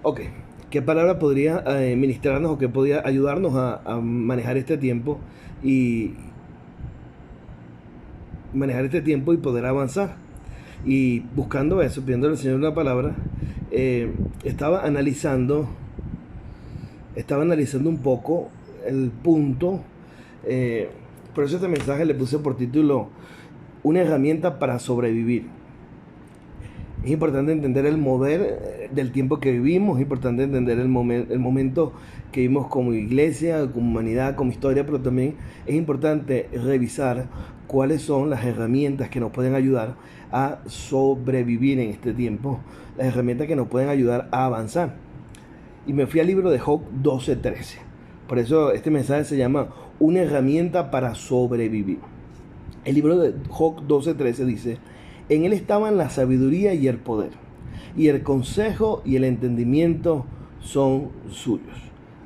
Ok, ¿qué palabra podría ministrarnos o qué podría ayudarnos a manejar este tiempo y y poder avanzar? Y buscando eso, pidiendo al Señor una palabra, eh, estaba analizando estaba analizando un poco el punto. eh, por eso este mensaje le puse por título una herramienta para sobrevivir. Es importante entender el mover del tiempo que vivimos, es importante entender el momento que vivimos como iglesia, como humanidad, como historia, pero también es importante revisar cuáles son las herramientas que nos pueden ayudar a sobrevivir en este tiempo, las herramientas que nos pueden ayudar a avanzar. Y me fui al libro de Job 12:13. Por eso este mensaje se llama una herramienta para sobrevivir. El libro de Job 12:13 dice: en él estaban la sabiduría y el poder, y el consejo y el entendimiento son suyos.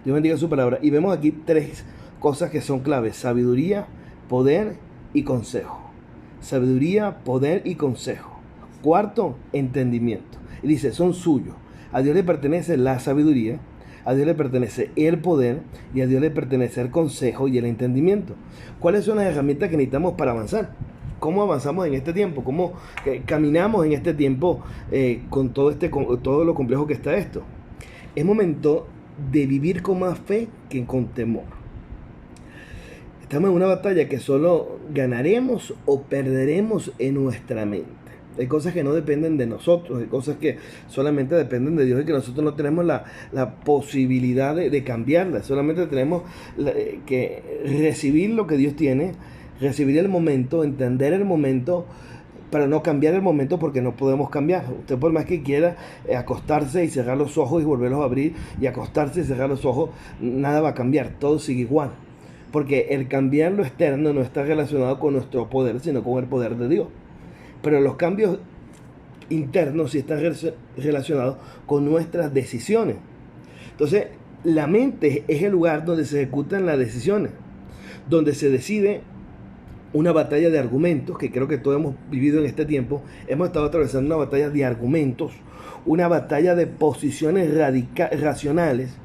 Dios bendiga su palabra. Y vemos aquí tres cosas que son claves: sabiduría, poder y consejo. Sabiduría, poder y consejo. Cuarto, entendimiento. Y dice, son suyos. A Dios le pertenece la sabiduría, a Dios le pertenece el poder y a Dios le pertenece el consejo y el entendimiento. ¿Cuáles son las herramientas que necesitamos para avanzar? ¿Cómo avanzamos en este tiempo? ¿Cómo caminamos en este tiempo con todo lo complejo que está esto? Es momento de vivir con más fe que con temor. Estamos en una batalla que solo ganaremos o perderemos en nuestra mente. Hay cosas que no dependen de nosotros, hay cosas que solamente dependen de Dios y que nosotros no tenemos la posibilidad de cambiarlas. Solamente tenemos que recibir lo que Dios tiene, recibir el momento, entender el momento, para no cambiar el momento, porque no podemos cambiar. Usted por más que quiera acostarse y cerrar los ojos y volverlos a abrir, y acostarse y cerrar los ojos, nada va a cambiar, todo sigue igual. Porque el cambiar lo externo no está relacionado con nuestro poder, sino con el poder de Dios. Pero los cambios internos sí están relacionados con nuestras decisiones. Entonces, la mente es el lugar donde se ejecutan las decisiones, donde se decide una batalla de argumentos, que creo que todos hemos vivido en este tiempo. Hemos estado atravesando una batalla de argumentos, una batalla de posiciones racionales.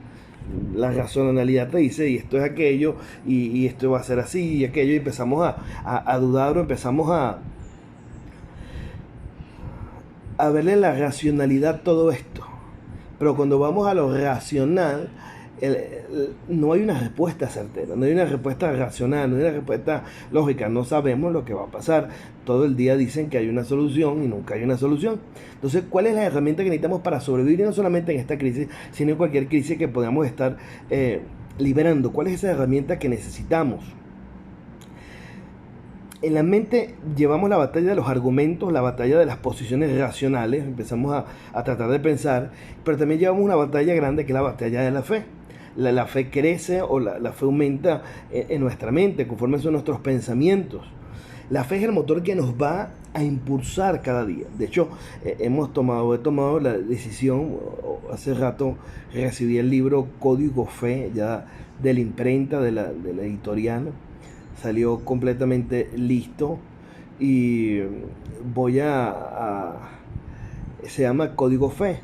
La racionalidad te dice, y esto es aquello, y esto va a ser así, y aquello, y empezamos a dudar, o empezamos a verle la racionalidad a todo esto. Pero cuando vamos a lo racional, no hay una respuesta certera, no hay una respuesta racional, no hay una respuesta lógica, no sabemos lo que va a pasar. Todo el día dicen que hay una solución y nunca hay una solución. Entonces, ¿cuál es la herramienta que necesitamos para sobrevivir? Y no solamente en esta crisis, sino en cualquier crisis que podamos estar liberando. ¿Cuál es esa herramienta que necesitamos? En la mente llevamos la batalla de los argumentos, la batalla de las posiciones racionales, empezamos a tratar de pensar, pero también llevamos una batalla grande que es la batalla de la fe. La fe crece o la fe aumenta en nuestra mente conforme son nuestros pensamientos. La fe es el motor que nos va a impulsar cada día. De hecho, he tomado la decisión, hace rato recibí el libro Código Fe, ya de la imprenta, de la editorial. Salió completamente listo y se llama Código Fe,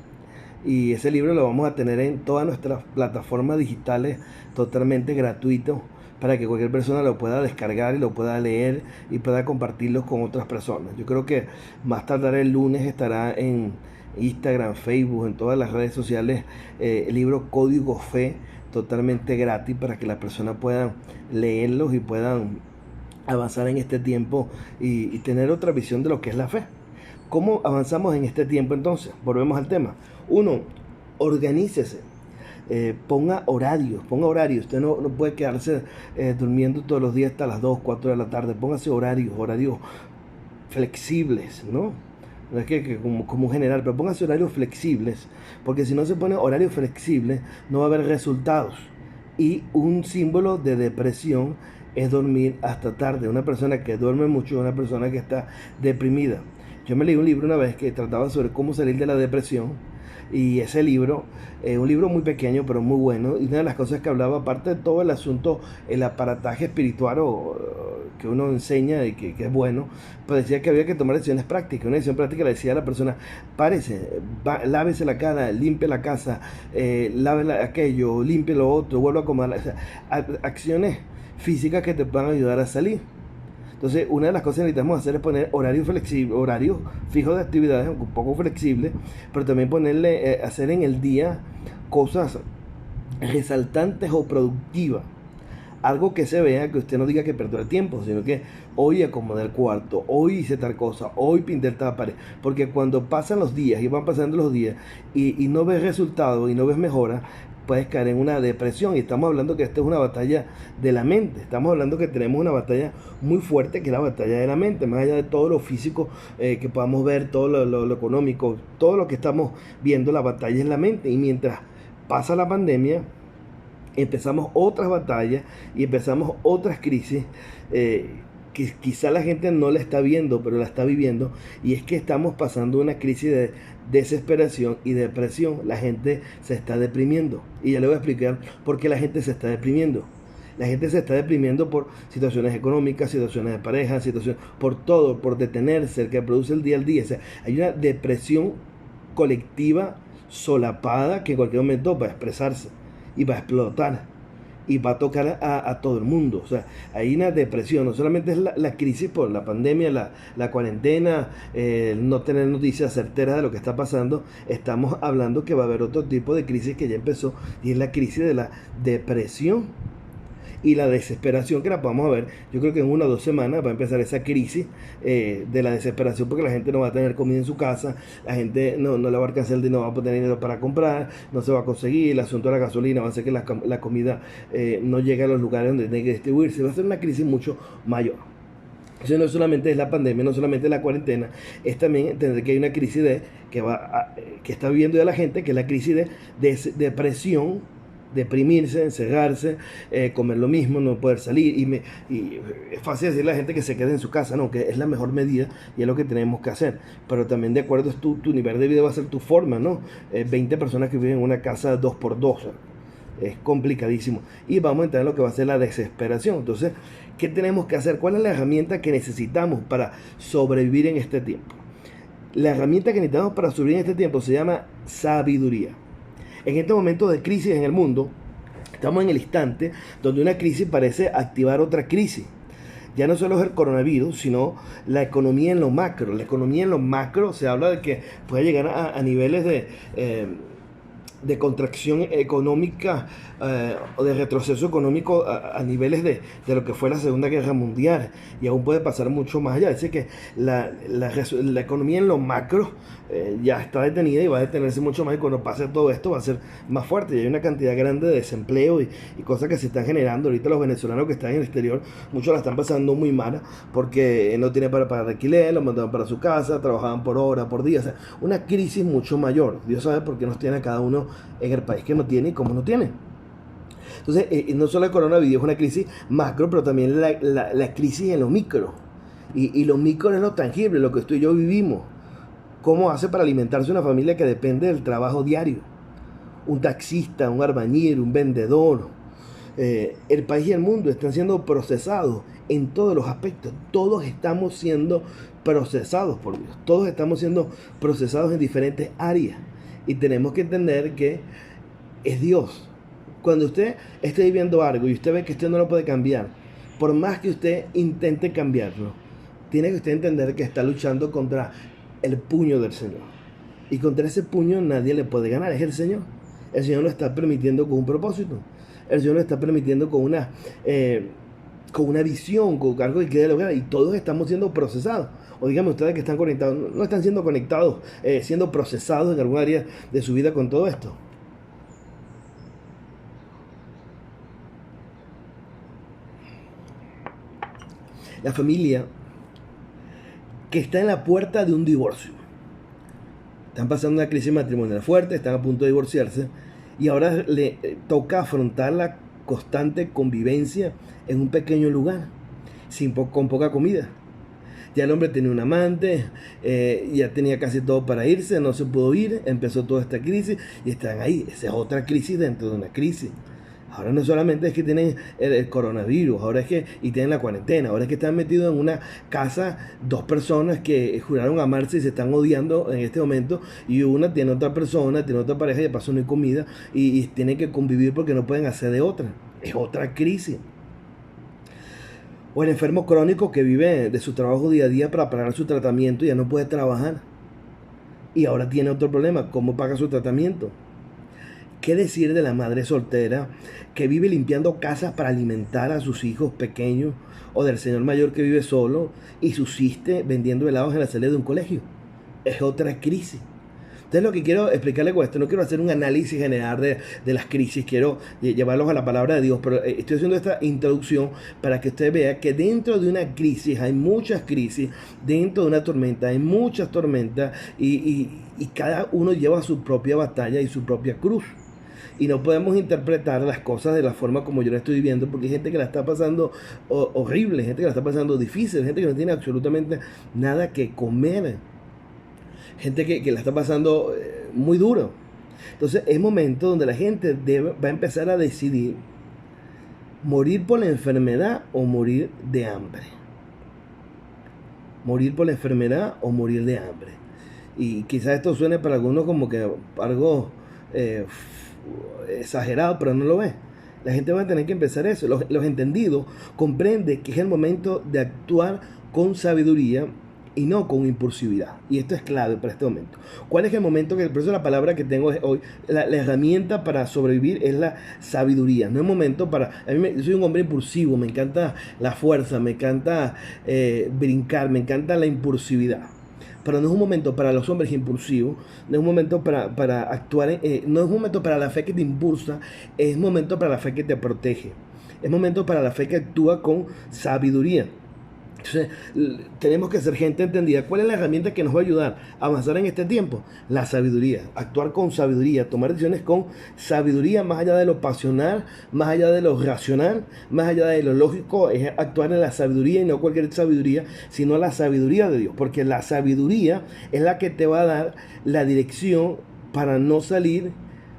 y ese libro lo vamos a tener en todas nuestras plataformas digitales totalmente gratuito, para que cualquier persona lo pueda descargar y lo pueda leer y pueda compartirlo con otras personas. Yo creo que más tardar el lunes estará en Instagram, Facebook, en todas las redes sociales, el libro Código Fe, totalmente gratis, para que las personas puedan leerlos y puedan avanzar en este tiempo y tener otra visión de lo que es la fe. ¿Cómo avanzamos en este tiempo entonces? Volvemos al tema. Uno, organícese. Ponga horarios. Usted no puede quedarse durmiendo todos los días hasta las 2, 4 de la tarde. Póngase horarios flexibles, ¿no? No es que como un general, pero póngase horarios flexibles, porque si no se pone horarios flexibles no va a haber resultados. Y un símbolo de depresión es dormir hasta tarde. Una persona que duerme mucho es una persona que está deprimida. Yo me leí un libro una vez que trataba sobre cómo salir de la depresión, Y ese libro, un libro muy pequeño pero muy bueno, y una de las cosas que hablaba, aparte de todo el asunto, el aparataje espiritual que uno enseña y que es bueno, pues decía que había que tomar decisiones prácticas. Una decisión práctica le decía a la persona: párese, lávese la cara, limpie la casa, lave aquello, limpie lo otro, vuelva a acomodar. O sea, acciones físicas que te puedan ayudar a salir. Entonces, una de las cosas que necesitamos hacer es poner horarios flexibles, horarios fijos de actividades, un poco flexibles, pero también ponerle, hacer en el día cosas resaltantes o productivas. Algo que se vea, que usted no diga que perdió el tiempo, sino que hoy acomodé el cuarto, hoy hice tal cosa, hoy pinté tal pared. Porque cuando pasan los días y van pasando los días y no ves resultados y no ves mejora, puedes caer en una depresión. Y estamos hablando que esta es una batalla de la mente. Estamos hablando que tenemos una batalla muy fuerte, que es la batalla de la mente. Más allá de todo lo físico que podamos ver, todo lo económico, todo lo que estamos viendo, la batalla es la mente. Y mientras pasa la pandemia, empezamos otras batallas y empezamos otras crisis que quizá la gente no la está viendo, pero la está viviendo. Y es que estamos pasando una crisis de desesperación y depresión. La gente se está deprimiendo. Y ya le voy a explicar por qué la gente se está deprimiendo. La gente se está deprimiendo por situaciones económicas, situaciones de pareja, situaciones, por todo, por detenerse, el que produce el día al día. O sea, hay una depresión colectiva solapada que en cualquier momento va a expresarse y va a explotar y va a tocar a todo el mundo. O sea, hay una depresión, no solamente es la crisis por la pandemia, la cuarentena, no tener noticias certeras de lo que está pasando. Estamos hablando que va a haber otro tipo de crisis que ya empezó, y es la crisis de la depresión y la desesperación, que la podemos ver. Yo creo que en 1 o 2 semanas va a empezar esa crisis de la desesperación, porque la gente no va a tener comida en su casa, la gente no le va a alcanzar el dinero, no va a tener dinero para comprar, no se va a conseguir, el asunto de la gasolina va a hacer que la comida no llegue a los lugares donde tiene que distribuirse. Va a ser una crisis mucho mayor. Eso no solamente es la pandemia, no solamente es la cuarentena, es también entender que hay una crisis que está viviendo ya la gente, que es la crisis de depresión, deprimirse, encerrarse, comer lo mismo, no poder salir. Y es fácil decirle a la gente que se quede en su casa, no, que es la mejor medida y es lo que tenemos que hacer. Pero también, de acuerdo, es tu nivel de vida, va a ser tu forma, ¿no? 20 personas que viven en una casa 2x2. Es complicadísimo. Y vamos a entrar en lo que va a ser la desesperación. Entonces, ¿qué tenemos que hacer? ¿Cuál es la herramienta que necesitamos para sobrevivir en este tiempo? La herramienta que necesitamos para sobrevivir en este tiempo se llama sabiduría. En este momento de crisis en el mundo, estamos en el instante donde una crisis parece activar otra crisis. Ya no solo es el coronavirus, sino la economía en lo macro. La economía en lo macro se habla de que puede llegar a niveles de contracción económica o de retroceso económico a niveles de lo que fue la Segunda Guerra Mundial, y aún puede pasar mucho más allá. Dice que la economía en lo macro ya está detenida y va a detenerse mucho más, y cuando pase todo esto va a ser más fuerte. Y hay una cantidad grande de desempleo y cosas que se están generando. Ahorita los venezolanos que están en el exterior, muchos la están pasando muy mal porque no tienen para pagar alquiler, lo mandaban para su casa, trabajaban por hora, por día. O sea, una crisis mucho mayor. Dios sabe por qué nos tiene a cada uno en el país que no tiene y cómo no tiene. Entonces, no solo el coronavirus es una crisis macro, pero también la crisis en lo micro. Y lo micro es lo tangible, lo que tú y yo vivimos. ¿Cómo hace para alimentarse una familia que depende del trabajo diario? Un taxista, un albañil, un vendedor. El país y el mundo están siendo procesados en todos los aspectos. Todos estamos siendo procesados por Dios. Todos estamos siendo procesados en diferentes áreas. Y tenemos que entender que es Dios. Cuando usted esté viviendo algo y usted ve que usted no lo puede cambiar, por más que usted intente cambiarlo, tiene que usted entender que está luchando contra el puño del Señor. Y contra ese puño nadie le puede ganar, es el Señor. El Señor lo está permitiendo con un propósito. El Señor lo está permitiendo con una visión, con algo que quiere lograr. Y todos estamos siendo procesados. O díganme ustedes que están conectados, no están siendo conectados, siendo procesados en alguna área de su vida con todo esto. La familia que está en la puerta de un divorcio. Están pasando una crisis matrimonial fuerte, están a punto de divorciarse, y ahora le toca afrontar la constante convivencia en un pequeño lugar, con poca comida. Ya el hombre tenía un amante, ya tenía casi todo para irse, no se pudo ir, empezó toda esta crisis y están ahí. Esa es otra crisis dentro de una crisis. Ahora no solamente es que tienen el coronavirus, ahora es que, y tienen la cuarentena, ahora es que están metidos en una casa dos personas que juraron amarse y se están odiando en este momento, y una tiene otra persona, tiene otra pareja y de paso no hay comida, y tienen que convivir porque no pueden hacer de otra. Es otra crisis. O el enfermo crónico que vive de su trabajo día a día para pagar su tratamiento y ya no puede trabajar. Y ahora tiene otro problema, ¿cómo paga su tratamiento? ¿Qué decir de la madre soltera que vive limpiando casas para alimentar a sus hijos pequeños? ¿O del señor mayor que vive solo y subsiste vendiendo helados en la salida de un colegio? Es otra crisis. Entonces lo que quiero explicarle con esto, no quiero hacer un análisis general de las crisis, quiero llevarlos a la palabra de Dios, pero estoy haciendo esta introducción para que usted vea que dentro de una crisis hay muchas crisis, dentro de una tormenta hay muchas tormentas, y cada uno lleva su propia batalla y su propia cruz. Y no podemos interpretar las cosas de la forma como yo la estoy viviendo, porque hay gente que la está pasando horrible, gente que la está pasando difícil, gente que no tiene absolutamente nada que comer, gente que la está pasando muy duro. Entonces es momento donde la gente va a empezar a decidir morir por la enfermedad o morir de hambre. Morir por la enfermedad o morir de hambre. Y quizás esto suene para algunos como que algo exagerado, pero no lo es. La gente va a tener que empezar eso. Los entendidos comprenden que es el momento de actuar con sabiduría y no con impulsividad. Y esto es clave para este momento. ¿Cuál es el momento? Por eso la palabra que tengo hoy, la herramienta para sobrevivir es la sabiduría. No es momento para... yo soy un hombre impulsivo, me encanta la fuerza, me encanta brincar, me encanta la impulsividad. Pero no es un momento para los hombres impulsivos, no es un momento para actuar, no es un momento para la fe que te impulsa, es un momento para la fe que te protege. Es momento para la fe que actúa con sabiduría. Entonces, tenemos que ser gente entendida. ¿Cuál es la herramienta que nos va a ayudar a avanzar en este tiempo? La sabiduría. Actuar con sabiduría, tomar decisiones con sabiduría, más allá de lo pasional, más allá de lo racional, más allá de lo lógico, es actuar en la sabiduría, y no cualquier sabiduría, sino la sabiduría de Dios. Porque la sabiduría es la que te va a dar la dirección para no salir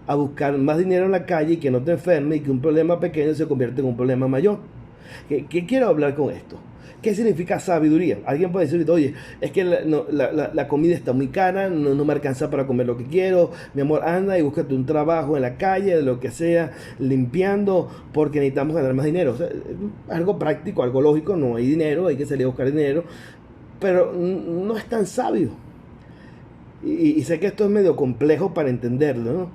a buscar más dinero en la calle y que no te enferme y que un problema pequeño se convierta en un problema mayor. ¿Qué quiero hablar con esto? ¿Qué significa sabiduría? Alguien puede decir, oye, es que la comida está muy cara, no me alcanza para comer lo que quiero. Mi amor, anda y búscate un trabajo en la calle, de lo que sea, limpiando, porque necesitamos ganar más dinero. O sea, algo práctico, algo lógico, no hay dinero, hay que salir a buscar dinero, pero no es tan sabio. Y sé que esto es medio complejo para entenderlo, ¿no?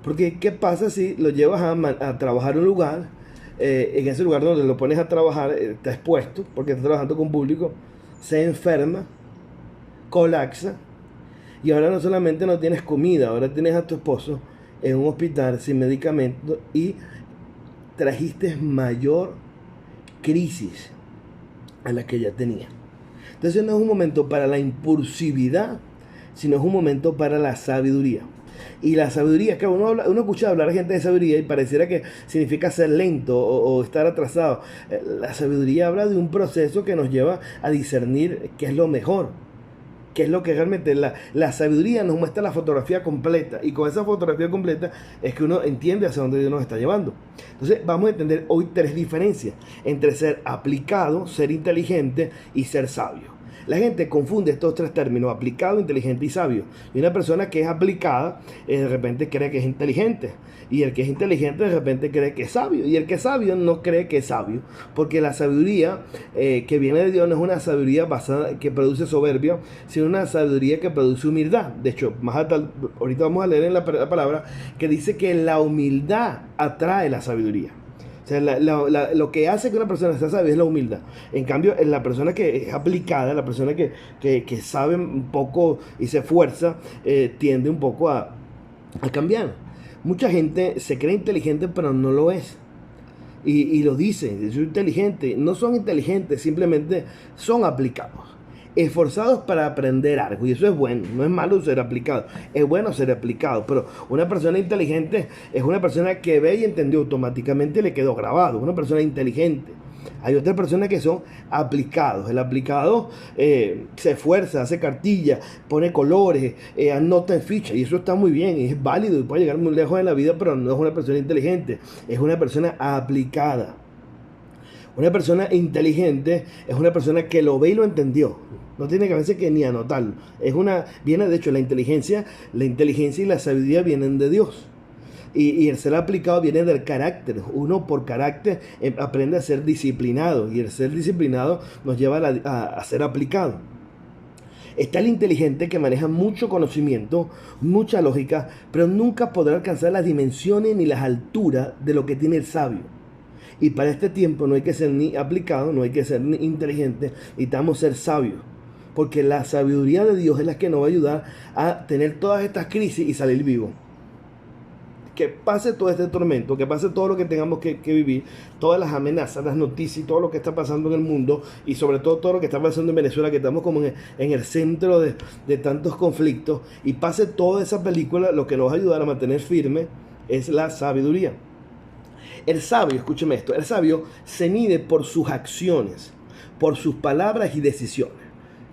Porque ¿qué pasa si lo llevas a trabajar en un lugar? En ese lugar donde lo pones a trabajar, está expuesto, porque está trabajando con público, se enferma, colapsa, y ahora no solamente no tienes comida, ahora tienes a tu esposo en un hospital sin medicamentos y trajiste mayor crisis a la que ya tenía. Entonces no es un momento para la impulsividad, sino es un momento para la sabiduría. Y la sabiduría, que uno escucha hablar a gente de sabiduría y pareciera que significa ser lento o estar atrasado. La sabiduría habla de un proceso que nos lleva a discernir qué es lo mejor, qué es lo que realmente la sabiduría nos muestra la fotografía completa, y con esa fotografía completa es que uno entiende hacia dónde Dios nos está llevando. Entonces vamos a entender hoy tres diferencias entre ser aplicado, ser inteligente y ser sabio. La gente confunde estos tres términos, aplicado, inteligente y sabio. Y una persona que es aplicada, de repente cree que es inteligente. Y el que es inteligente, de repente cree que es sabio. Y el que es sabio no cree que es sabio. Porque la sabiduría que viene de Dios no es una sabiduría basada que produce soberbia, sino una sabiduría que produce humildad. De hecho, ahorita vamos a leer en la palabra que dice que la humildad atrae la sabiduría. O sea, lo que hace que una persona sea sabia es la humildad. En cambio, la persona que es aplicada, la persona que sabe un poco y se esfuerza, tiende un poco a cambiar. Mucha gente se cree inteligente, pero no lo es. Y lo dicen, soy inteligente. No son inteligentes, simplemente son aplicados. Esforzados para aprender algo, y eso es bueno, no es malo ser aplicado, es bueno ser aplicado, pero una persona inteligente es una persona que ve y entendió automáticamente y le quedó grabado, una persona inteligente. Hay otras personas que son aplicados. El aplicado se esfuerza, hace cartillas, pone colores, anota en ficha, y eso está muy bien, es válido y puede llegar muy lejos en la vida, pero no es una persona inteligente, es una persona aplicada. Una persona inteligente es una persona que lo ve y lo entendió. No tiene que a veces que ni anotarlo. Viene de hecho la inteligencia y la sabiduría vienen de Dios. Y el ser aplicado viene del carácter. Uno por carácter aprende a ser disciplinado, y el ser disciplinado nos lleva a ser aplicado. Está el inteligente que maneja mucho conocimiento, mucha lógica, pero nunca podrá alcanzar las dimensiones ni las alturas de lo que tiene el sabio. Y para este tiempo no hay que ser ni aplicado, no hay que ser ni inteligente, necesitamos ser sabios. Porque la sabiduría de Dios es la que nos va a ayudar a tener todas estas crisis y salir vivo. Que pase todo este tormento, que pase todo lo que tengamos que vivir, todas las amenazas, las noticias y todo lo que está pasando en el mundo, y sobre todo lo que está pasando en Venezuela, que estamos como en el centro de tantos conflictos, y pase toda esa película, lo que nos va a ayudar a mantener firme es la sabiduría. El sabio, escúcheme esto, el sabio se mide por sus acciones, por sus palabras y decisiones.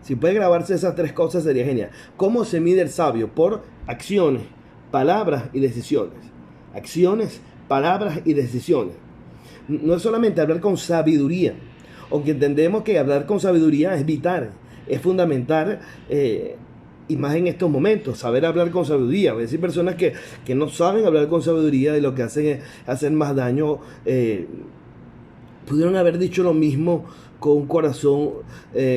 Si puede grabarse esas tres cosas sería genial. ¿Cómo se mide el sabio? Por acciones, palabras y decisiones. Acciones, palabras y decisiones. No es solamente hablar con sabiduría, aunque entendemos que hablar con sabiduría es vital, es fundamental, y más en estos momentos, saber hablar con sabiduría. A veces hay personas que no saben hablar con sabiduría y lo que hacen es hacer más daño. Pudieron haber dicho lo mismo con un corazón,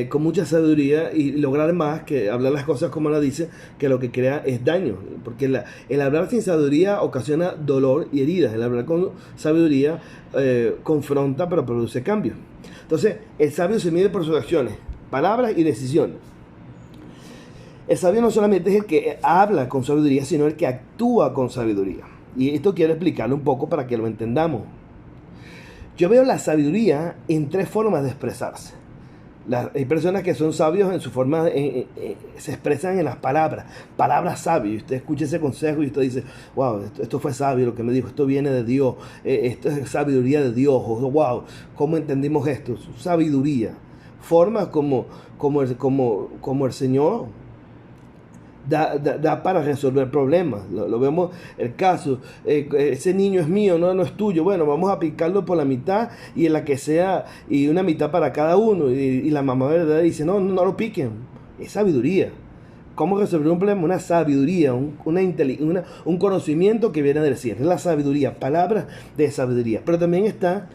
con mucha sabiduría, y lograr más que hablar las cosas como las dice, que lo que crea es daño. Porque el hablar sin sabiduría ocasiona dolor y heridas. El hablar con sabiduría confronta, pero produce cambio. Entonces, el sabio se mide por sus acciones, palabras y decisiones. El sabio no solamente es el que habla con sabiduría, sino el que actúa con sabiduría. Y esto quiero explicarlo un poco para que lo entendamos. Yo veo la sabiduría en tres formas de expresarse. Hay personas que son sabios en su forma, se expresan en las palabras sabias. Y usted escucha ese consejo y usted dice, wow, esto fue sabio lo que me dijo, esto viene de Dios, esto es sabiduría de Dios, wow, ¿cómo entendimos esto? Sabiduría. Formas como el Señor da para resolver problemas. Lo vemos, el caso, ese niño es mío, no es tuyo, bueno, vamos a picarlo por la mitad, y en la que sea, y una mitad para cada uno, y la mamá verdad dice, no lo piquen. Es sabiduría. ¿Cómo resolver un problema? Una sabiduría, un conocimiento que viene del cielo. Es la sabiduría, palabras de sabiduría. Pero también están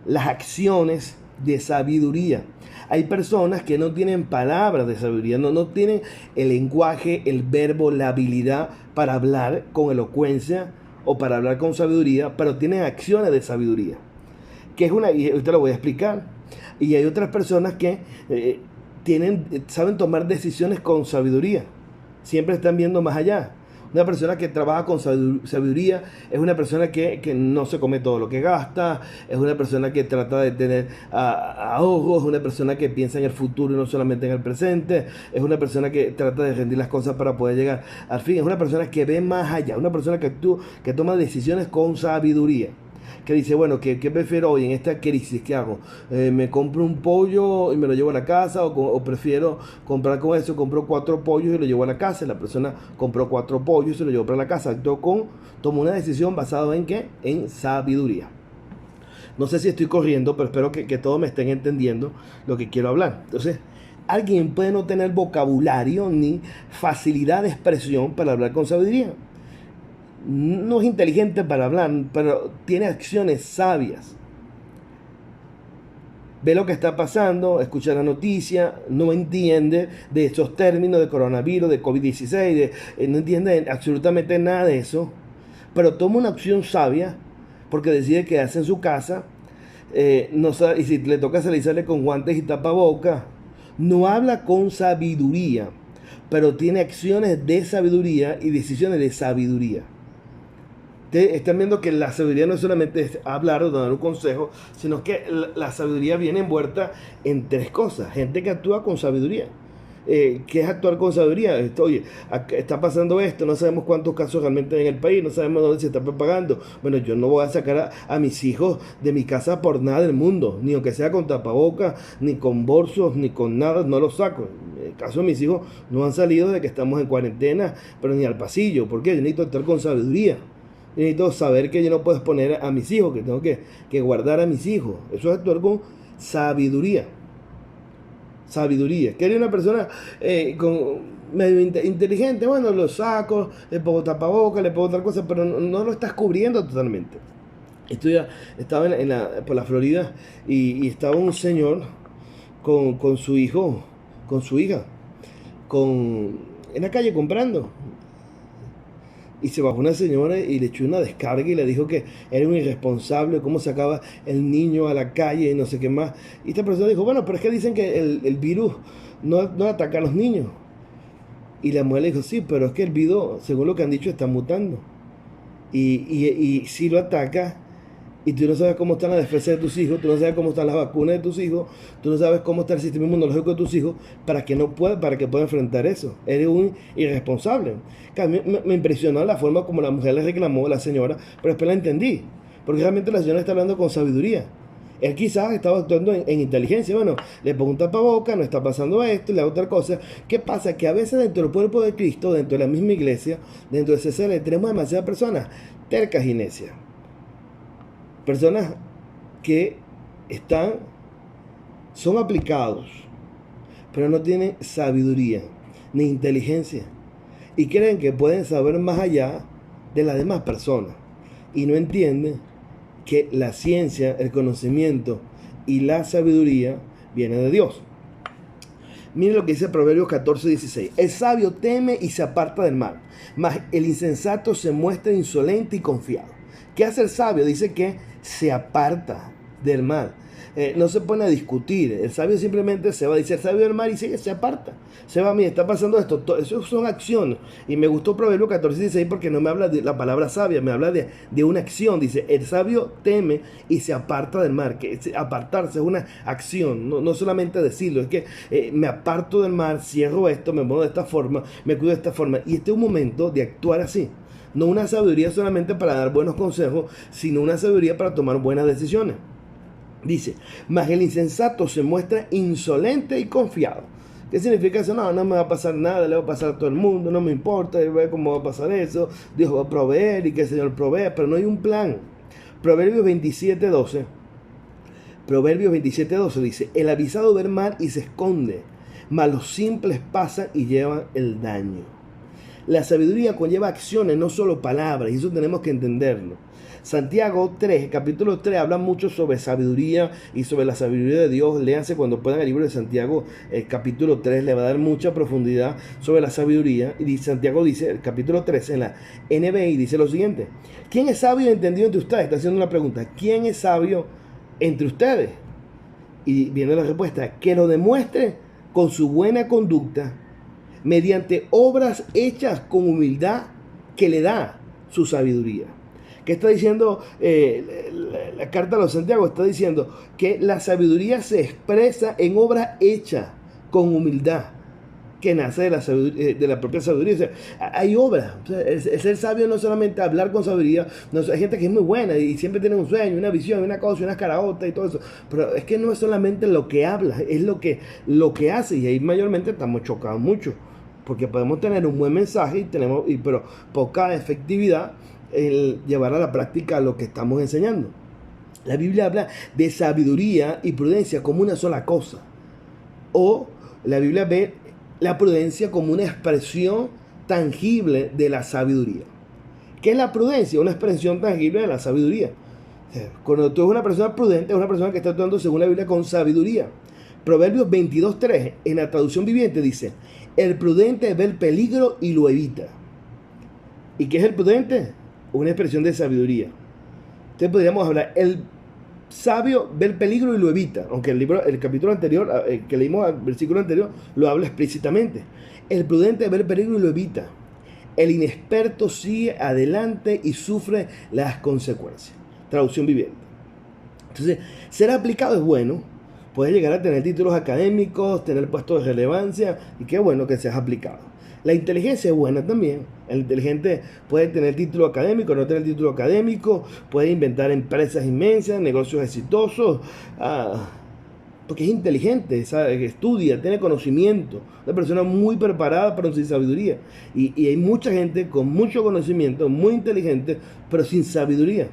las acciones de sabiduría. Hay personas que no tienen palabras de sabiduría, no tienen el lenguaje, el verbo, la habilidad para hablar con elocuencia o para hablar con sabiduría, pero tienen acciones de sabiduría. Y ahorita lo voy a explicar. Y hay otras personas que saben tomar decisiones con sabiduría. Siempre están viendo más allá. Una persona que trabaja con sabiduría es una persona que no se come todo lo que gasta, es una persona que trata de tener ahorros, es una persona que piensa en el futuro y no solamente en el presente, es una persona que trata de rendir las cosas para poder llegar al fin, es una persona que ve más allá, una persona que toma decisiones con sabiduría. Que dice, bueno, ¿qué prefiero hoy en esta crisis? ¿Qué hago? ¿Me compro un pollo y me lo llevo a la casa? ¿O prefiero comprar con eso? Compro 4 pollos y lo llevo a la casa. La persona compró 4 pollos y se lo llevó para la casa. Tomó una decisión basada en ¿qué? En sabiduría. No sé si estoy corriendo, pero espero que todos me estén entendiendo lo que quiero hablar. Entonces, alguien puede no tener vocabulario ni facilidad de expresión para hablar con sabiduría. No es inteligente para hablar, pero tiene acciones sabias. Ve lo que está pasando, escucha la noticia, no entiende de estos términos de coronavirus, de COVID-19, no entiende absolutamente nada de eso, pero toma una acción sabia porque decide quedarse en su casa, y si le toca salir, sale con guantes y tapabocas. No habla con sabiduría, pero tiene acciones de sabiduría y decisiones de sabiduría. Están viendo que la sabiduría no es solamente hablar o dar un consejo, sino que la sabiduría viene envuelta en tres cosas. Gente que actúa con sabiduría. ¿Qué es actuar con sabiduría? Oye, está pasando esto, no sabemos cuántos casos realmente hay en el país, no sabemos dónde se está propagando. Bueno, yo no voy a sacar a mis hijos de mi casa por nada del mundo, ni aunque sea con tapabocas, ni con bolsos, ni con nada, no los saco. En el caso de mis hijos, no han salido de que estamos en cuarentena, pero ni al pasillo. ¿Por qué? Yo necesito actuar con sabiduría. Yo necesito saber que yo no puedo exponer a mis hijos, que tengo que guardar a mis hijos. Eso es actuar con sabiduría. Sabiduría. Que eres una persona medio inteligente, bueno, lo saco, le pongo tapabocas, le pongo otra cosa, pero no lo estás cubriendo totalmente. Estaba por la Florida y estaba un señor con su hijo, con su hija, en la calle comprando. Y se bajó una señora y le echó una descarga y le dijo que era un irresponsable, cómo sacaba el niño a la calle y no sé qué más. Y esta persona dijo, bueno, pero es que dicen que el virus no ataca a los niños. Y la mujer le dijo, sí, pero es que el virus, según lo que han dicho, está mutando. Y si lo ataca, y tú no sabes cómo está la defensa de tus hijos, tú no sabes cómo están las vacunas de tus hijos, tú no sabes cómo está el sistema inmunológico de tus hijos, para que pueda enfrentar eso. Eres un irresponsable. A mí me impresionó la forma como la mujer le reclamó a la señora, pero después la entendí, porque realmente la señora está hablando con sabiduría. Él quizás estaba actuando en inteligencia. Bueno, le pongo un tapaboca, no está pasando esto, le hago otra cosa. ¿Qué pasa? Que a veces dentro del cuerpo de Cristo, dentro de la misma iglesia, dentro de CCL, tenemos demasiadas personas tercas y necias. Personas que son aplicados, pero no tienen sabiduría ni inteligencia y creen que pueden saber más allá de las demás personas y no entienden que la ciencia, el conocimiento y la sabiduría vienen de Dios. Miren lo que dice Proverbios 14:16. El sabio teme y se aparta del mal, mas el insensato se muestra insolente y confiado. ¿Qué hace el sabio? Dice que se aparta del mal. No se pone a discutir. El sabio simplemente se va, dice el sabio del mal y se aparta. Se va, mira, está pasando esto. Eso son acciones. Y me gustó Proverbios 14:16 porque no me habla de la palabra sabia, me habla de una acción. Dice, el sabio teme y se aparta del mal. Que apartarse es una acción, no solamente decirlo. Es que me aparto del mal, cierro esto, me muevo de esta forma, me cuido de esta forma. Y este es un momento de actuar así. No una sabiduría solamente para dar buenos consejos, sino una sabiduría para tomar buenas decisiones. Dice, mas el insensato se muestra insolente y confiado. ¿Qué significa eso? No me va a pasar nada, le va a pasar a todo el mundo, no me importa, ve cómo va a pasar eso, Dios va a proveer y que el Señor provea, pero no hay un plan. Proverbios 27:12 dice, el avisado ve el mal y se esconde, mas los simples pasan y llevan el daño. La sabiduría conlleva acciones, no solo palabras, y eso tenemos que entenderlo. Santiago 3, capítulo 3, habla mucho sobre sabiduría y sobre la sabiduría de Dios. Léanse cuando puedan el libro de Santiago, el capítulo 3, le va a dar mucha profundidad sobre la sabiduría. Y Santiago dice, el capítulo 3, en la NBI, dice lo siguiente. ¿Quién es sabio y entendido entre ustedes? Está haciendo una pregunta. ¿Quién es sabio entre ustedes? Y viene la respuesta. Que lo demuestre con su buena conducta, mediante obras hechas con humildad que le da su sabiduría. ¿Qué está diciendo la carta de los Santiago? Está diciendo que la sabiduría se expresa en obras hechas con humildad, que nace de la propia sabiduría. O sea, hay obras. O sea, ser sabio no es solamente hablar con sabiduría. No, hay gente que es muy buena y siempre tiene un sueño, una visión, una cosa, una caraota y todo eso. Pero es que no es solamente lo que habla, es lo que hace. Y ahí mayormente estamos chocados mucho. Porque podemos tener un buen mensaje, pero poca efectividad en llevar a la práctica lo que estamos enseñando. La Biblia habla de sabiduría y prudencia como una sola cosa. O la Biblia ve la prudencia como una expresión tangible de la sabiduría. ¿Qué es la prudencia? Una expresión tangible de la sabiduría. Cuando tú eres una persona prudente, es una persona que está actuando según la Biblia con sabiduría. Proverbios 22:3, en la traducción viviente, dice: el prudente ve el peligro y lo evita. ¿Y qué es el prudente? Una expresión de sabiduría. Entonces podríamos hablar, el sabio ve el peligro y lo evita, aunque el capítulo anterior, que leímos, el versículo anterior, lo habla explícitamente. El prudente ve el peligro y lo evita. El inexperto sigue adelante y sufre las consecuencias. Traducción viviente. Entonces, ser aplicado es bueno, Puedes llegar a tener títulos académicos, tener puestos de relevancia, y qué bueno que seas aplicado. La inteligencia es buena también. El inteligente puede tener título académico, no tener título académico, puede inventar empresas inmensas, negocios exitosos, porque es inteligente, sabe, estudia, tiene conocimiento, una persona muy preparada pero sin sabiduría. Y hay mucha gente con mucho conocimiento, muy inteligente, pero sin sabiduría.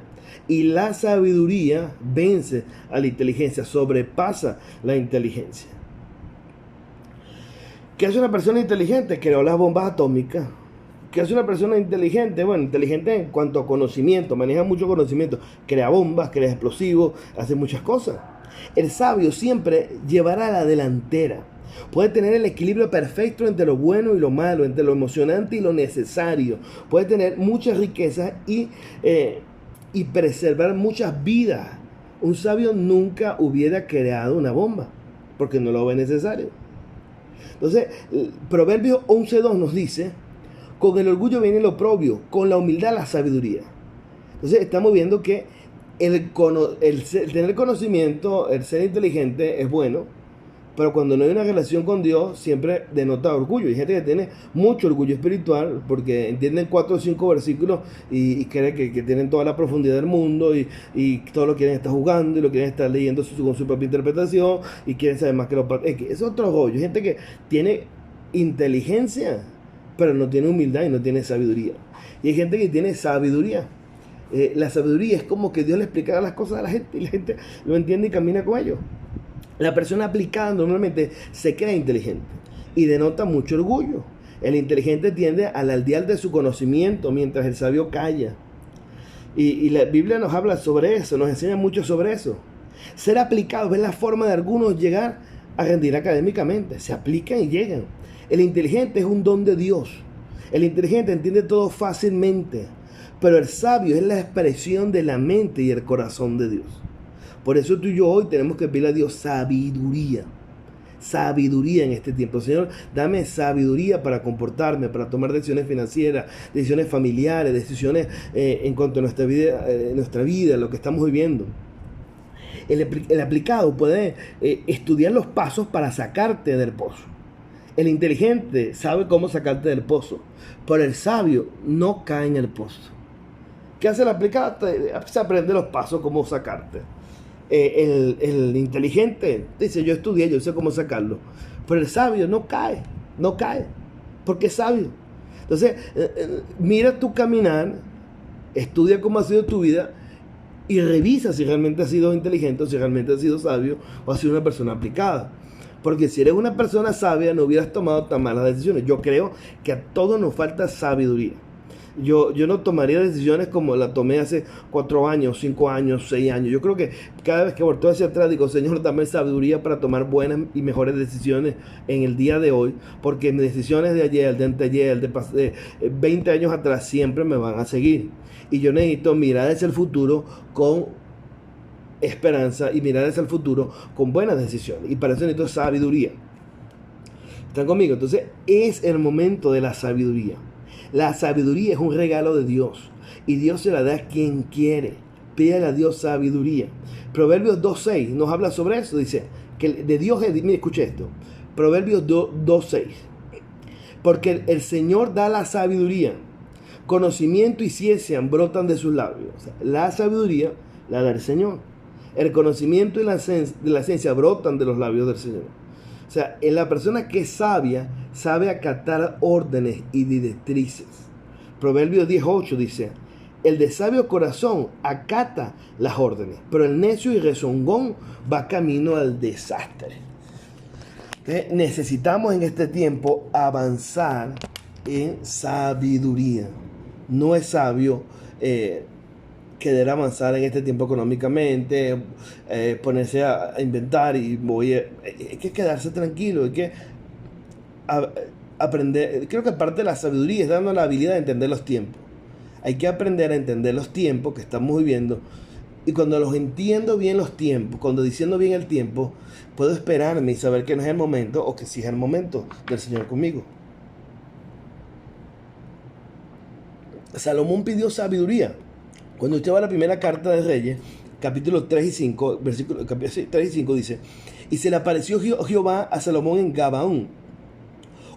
Y la sabiduría vence a la inteligencia, sobrepasa la inteligencia. ¿Qué hace una persona inteligente? Creó las bombas atómicas. ¿Qué hace una persona inteligente? Bueno, inteligente en cuanto a conocimiento, maneja mucho conocimiento, crea bombas, crea explosivos, hace muchas cosas. El sabio siempre llevará a la delantera. Puede tener el equilibrio perfecto entre lo bueno y lo malo, entre lo emocionante y lo necesario. Puede tener muchas riquezas y preservar muchas vidas. Un sabio nunca hubiera creado una bomba, porque no lo ve necesario. Entonces, Proverbios 11.2 nos dice: con el orgullo viene el oprobio, con la humildad la sabiduría. Entonces, estamos viendo que el tener conocimiento, el ser inteligente es bueno, pero cuando no hay una relación con Dios, siempre denota orgullo. Hay gente que tiene mucho orgullo espiritual porque entienden 4 o 5 versículos y creen que tienen toda la profundidad del mundo y todo lo quieren estar jugando y lo quieren estar leyendo con su propia interpretación y quieren saber más que los padres. Es otro rollo. Hay gente que tiene inteligencia, pero no tiene humildad y no tiene sabiduría. Y hay gente que tiene sabiduría. La sabiduría es como que Dios le explicara las cosas a la gente y la gente lo entiende y camina con ellos. La persona aplicada normalmente se cree inteligente y denota mucho orgullo. El inteligente tiende al aldear de su conocimiento mientras el sabio calla. Y la Biblia nos habla sobre eso, nos enseña mucho sobre eso. Ser aplicado es la forma de algunos llegar a rendir académicamente. Se aplican y llegan. El inteligente es un don de Dios. El inteligente entiende todo fácilmente, pero el sabio es la expresión de la mente y el corazón de Dios. Por eso tú y yo hoy tenemos que pedirle a Dios sabiduría. Sabiduría en este tiempo. Señor, dame sabiduría para comportarme, para tomar decisiones financieras, decisiones familiares, decisiones en cuanto a nuestra vida, lo que estamos viviendo. El aplicado puede estudiar los pasos para sacarte del pozo. El inteligente sabe cómo sacarte del pozo, pero el sabio no cae en el pozo. ¿Qué hace el aplicado? Se aprende los pasos, cómo sacarte. El inteligente dice: yo estudié, yo sé cómo sacarlo. Pero el sabio no cae, porque es sabio. Entonces, mira tu caminar, estudia cómo ha sido tu vida y revisa si realmente has sido inteligente, o si realmente has sido sabio, o has sido una persona aplicada. Porque si eres una persona sabia, no hubieras tomado tan malas decisiones. Yo creo que a todos nos falta sabiduría. Yo no tomaría decisiones como la tomé hace 4 años, 5 años, 6 años. Yo creo que cada vez que volteo hacia atrás digo: Señor, dame sabiduría para tomar buenas y mejores decisiones en el día de hoy, porque mis decisiones de ayer, de anteayer, de 20 años atrás siempre me van a seguir. Y yo necesito mirar hacia el futuro con esperanza y mirar hacia el futuro con buenas decisiones. Y para eso necesito sabiduría. ¿Están conmigo? Entonces es el momento de la sabiduría. La sabiduría es un regalo de Dios y Dios se la da a quien quiere. Pídale a Dios sabiduría. Proverbios 2.6 nos habla sobre eso. Dice que de Dios es, mire, escuche esto. Proverbios 2.6. Porque el Señor da la sabiduría, conocimiento y ciencia brotan de sus labios. O sea, la sabiduría la da el Señor. El conocimiento y la ciencia brotan de los labios del Señor. O sea, en la persona que es sabia, sabe acatar órdenes y directrices. Proverbios 10.8 dice: el de sabio corazón acata las órdenes, pero el necio y rezongón va camino al desastre. Entonces, necesitamos en este tiempo avanzar en sabiduría. No es sabio querer avanzar en este tiempo económicamente, ponerse a inventar y hay que quedarse tranquilo, hay que aprender. Creo que parte de la sabiduría es dando la habilidad de entender los tiempos. Hay que aprender a entender los tiempos que estamos viviendo, y cuando los entiendo bien los tiempos, cuando diciendo bien el tiempo, puedo esperarme y saber que no es el momento, o que sí es el momento del Señor conmigo. Salomón pidió sabiduría. Cuando usted va a la primera carta de Reyes, capítulo 3 y 5, versículo 3 y 5 dice: y se le apareció Jehová a Salomón en Gabaón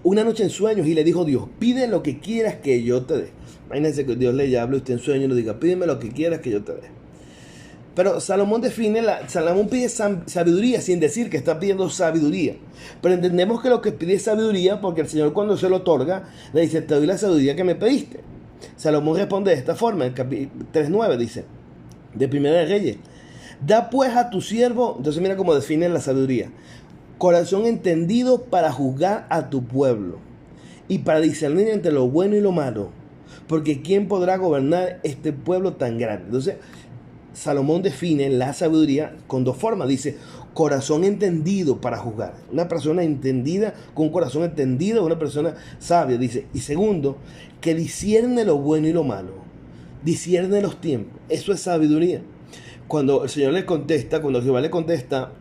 una noche en sueños, y le dijo Dios: pide lo que quieras que yo te dé. Imagínense que Dios le hable a usted en sueños y le diga: pídeme lo que quieras que yo te dé. Pero Salomón pide sabiduría sin decir que está pidiendo sabiduría. Pero entendemos que lo que pide es sabiduría porque el Señor, cuando se lo otorga, le dice: te doy la sabiduría que me pediste. Salomón responde de esta forma, en capítulo 3:9 dice, de Primera de Reyes: da pues a tu siervo, entonces mira cómo define la sabiduría: corazón entendido para juzgar a tu pueblo y para discernir entre lo bueno y lo malo, porque ¿quién podrá gobernar este pueblo tan grande? Entonces Salomón define la sabiduría con dos formas. Dice: corazón entendido para juzgar. Una persona entendida, con un corazón entendido, una persona sabia. Dice, y segundo, que discierne lo bueno y lo malo. Discierne los tiempos. Eso es sabiduría. Cuando el Señor le contesta, cuando Jehová le contesta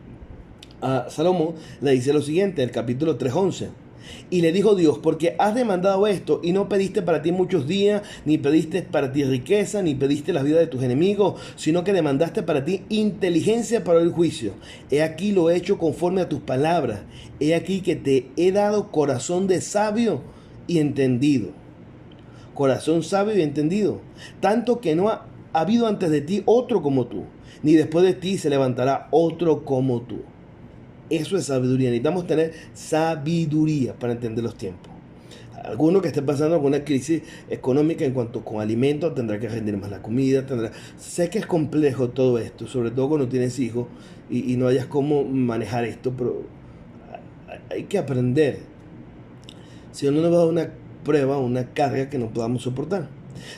a Salomón, le dice lo siguiente, en el capítulo 3:11. Y le dijo Dios: porque has demandado esto y no pediste para ti muchos días, ni pediste para ti riqueza, ni pediste la vida de tus enemigos, sino que demandaste para ti inteligencia para el juicio. He aquí lo he hecho conforme a tus palabras. He aquí que te he dado corazón de sabio y entendido. Corazón sabio y entendido. Tanto que no ha habido antes de ti otro como tú, ni después de ti se levantará otro como tú. Eso es sabiduría. Necesitamos tener sabiduría para entender los tiempos. Alguno que esté pasando alguna crisis económica en cuanto con alimentos, tendrá que rendir más la comida. Sé que es complejo todo esto, sobre todo cuando tienes hijos y no hayas cómo manejar esto, pero hay que aprender. Si no nos va a dar una prueba, una carga que no podamos soportar.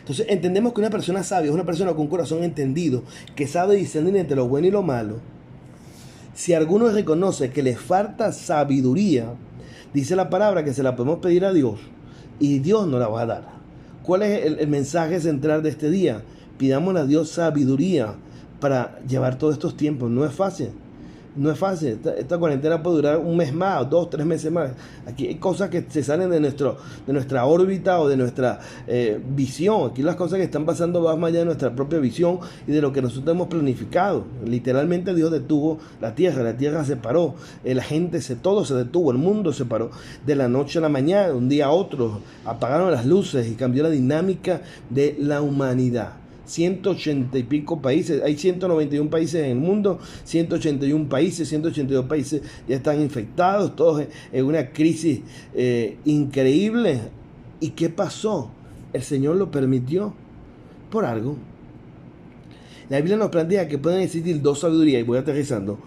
Entonces entendemos que una persona sabia es una persona con un corazón entendido, que sabe discernir entre lo bueno y lo malo. Si alguno reconoce que le falta sabiduría, dice la palabra que se la podemos pedir a Dios y Dios nos la va a dar. ¿Cuál es el mensaje central de este día? Pidámosle a Dios sabiduría para llevar todos estos tiempos. No es fácil. No es fácil. Esta cuarentena puede durar un mes más, 2, 3 meses más. Aquí hay cosas que se salen de nuestra órbita o de nuestra visión. Aquí las cosas que están pasando van más allá de nuestra propia visión y de lo que nosotros hemos planificado. Literalmente Dios detuvo la tierra se paró, la gente todo se detuvo, el mundo se paró de la noche a la mañana, de un día a otro. Apagaron las luces y cambió la dinámica de la humanidad. 180 y pico países, hay 191 países en el mundo, 181 países, 182 países ya están infectados, todos en una crisis increíble. ¿Y qué pasó? El Señor lo permitió por algo. La Biblia nos plantea que pueden existir dos sabidurías, y voy aterrizando,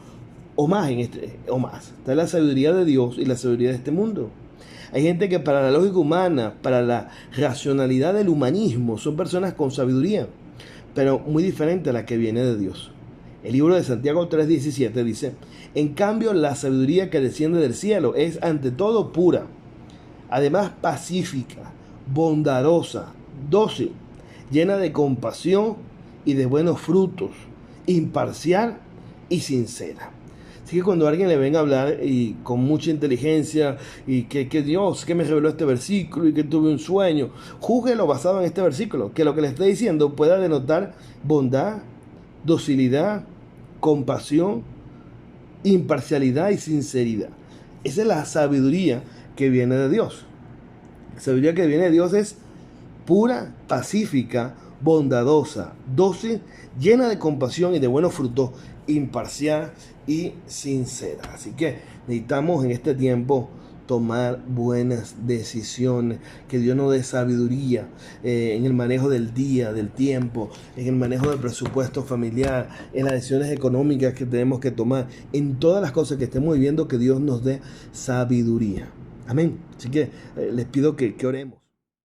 o más. Está la sabiduría de Dios y la sabiduría de este mundo. Hay gente que para la lógica humana, para la racionalidad del humanismo, son personas con sabiduría, pero muy diferente a la que viene de Dios. El libro de Santiago 3:17 dice: en cambio, la sabiduría que desciende del cielo es ante todo pura, además pacífica, bondadosa, dócil, llena de compasión y de buenos frutos, imparcial y sincera. Así que cuando alguien le venga a hablar y con mucha inteligencia y que Dios, que me reveló este versículo y que tuve un sueño, júguelo basado en este versículo, que lo que le esté diciendo pueda denotar bondad, docilidad, compasión, imparcialidad y sinceridad. Esa es la sabiduría que viene de Dios. La sabiduría que viene de Dios es pura, pacífica, bondadosa, dócil, llena de compasión y de buenos frutos, imparcial y sincera. Así que necesitamos en este tiempo tomar buenas decisiones, que Dios nos dé sabiduría en el manejo del día, del tiempo, en el manejo del presupuesto familiar, en las decisiones económicas que tenemos que tomar, en todas las cosas que estemos viviendo, que Dios nos dé sabiduría. Amén. Así que les pido que oremos.